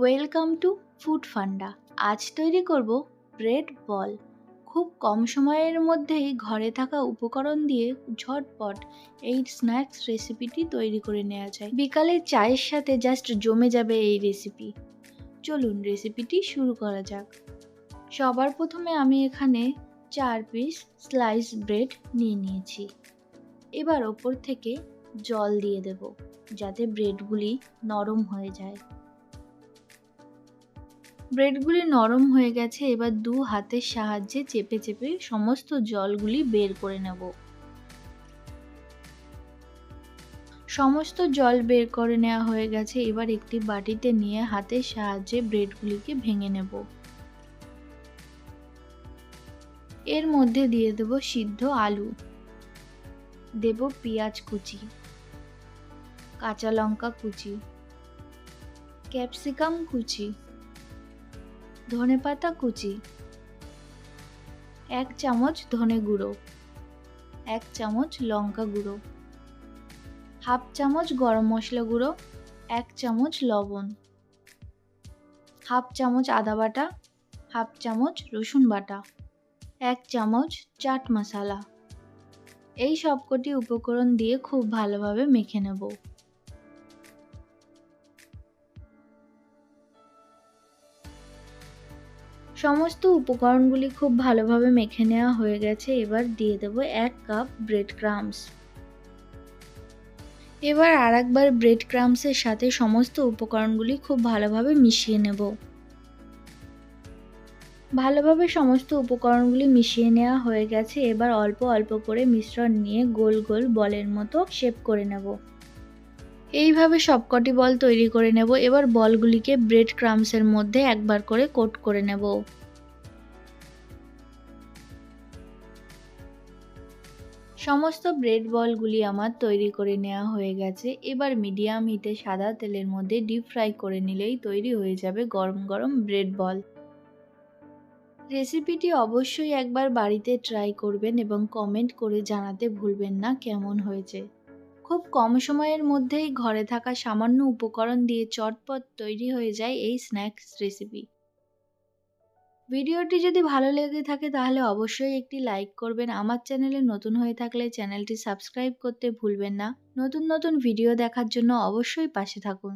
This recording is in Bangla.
ওয়েলকাম টু ফুড ফান্ডা। আজ তৈরি করব ব্রেড বল। খুব কম সময়ের মধ্যেই ঘরে থাকা উপকরণ দিয়ে ঝটপট এই স্ন্যাক্স রেসিপিটি তৈরি করে নেওয়া যায়। বিকালে চায়ের সাথে জাস্ট জমে যাবে এই রেসিপি। চলুন রেসিপিটি শুরু করা যাক। সবার প্রথমে আমি এখানে 4 পিস স্লাইস ব্রেড নিয়ে নিয়েছি। এবার ওপর থেকে জল দিয়ে দেব যাতে ব্রেডগুলি নরম হয়ে যায়। ব্রেডগুলি নরম হয়ে গেছে, এবার 2 হাতের সাহায্যে চেপে চেপে সমস্ত জলগুলি বের করে নেব। সমস্ত জল বের করে নেওয়া হয়ে গেছে, এবার একটি বাটিতে নিয়ে হাতের সাহায্যে ব্রেডগুলিকে ভেঙে নেব। এর মধ্যে দিয়ে দেব সিদ্ধ আলু, দেব পেঁয়াজ কুচি, কাঁচা লঙ্কা কুচি, ক্যাপসিকাম কুচি, ধনেপাতা কুচি, 1 চামচ ধনে গুঁড়ো, 1 চামচ লঙ্কা গুঁড়ো, হাফ চামচ গরম মশলা গুঁড়ো, 1 চামচ লবণ, হাফ চামচ আদা বাটা, হাফ চামচ রসুন বাটা, 1 চামচ চাট মশলা। এই সবকটি উপকরণ দিয়ে খুব ভালোভাবে মেখে নেব। সমস্ত উপকরণগুলি খুব ভালোভাবে মেখে নেওয়া হয়ে গেছে, এবার দিয়ে দেব 1 কাপ ব্রেড ক্রাম্বস। এবার আরেকবার ব্রেড ক্রাম্বসের সাথে সমস্ত উপকরণগুলি খুব ভালোভাবে মিশিয়ে নেব। ভালোভাবে সমস্ত উপকরণগুলি মিশিয়ে নেওয়া হয়ে গেছে, এবার অল্প অল্প করে মিশ্রণ নিয়ে গোল গোল বলের মতো শেপ করে নেব। এইভাবে সবকটি বল তৈরি করে নেব। এবার বলগুলিকে ব্রেড ক্রাম্বসের মধ্যে একবার করে কোট করে নেব। সমস্ত ব্রেড বলগুলি আমার তৈরি করে নেওয়া হয়ে গেছে। এবার মিডিয়াম হিটে সাদা তেলের মধ্যে ডিপ ফ্রাই করে নিলেই তৈরি হয়ে যাবে গরম গরম ব্রেড বল। রেসিপিটি অবশ্যই একবার বাড়িতে ট্রাই করবেন এবং কমেন্ট করে জানাতে ভুলবেন না কেমন হয়েছে। খুব কম সময়ের মধ্যেই ঘরে থাকা সামান্য উপকরণ দিয়ে চটপট তৈরি হয়ে যায় এই স্ন্যাক্স রেসিপি। ভিডিওটি যদি ভালো লেগে থাকে তাহলে অবশ্যই একটি লাইক করবেন। আমার চ্যানেলে নতুন হয়ে থাকলে চ্যানেলটি সাবস্ক্রাইব করতে ভুলবেন না। নতুন নতুন ভিডিও দেখার জন্য অবশ্যই পাশে থাকুন।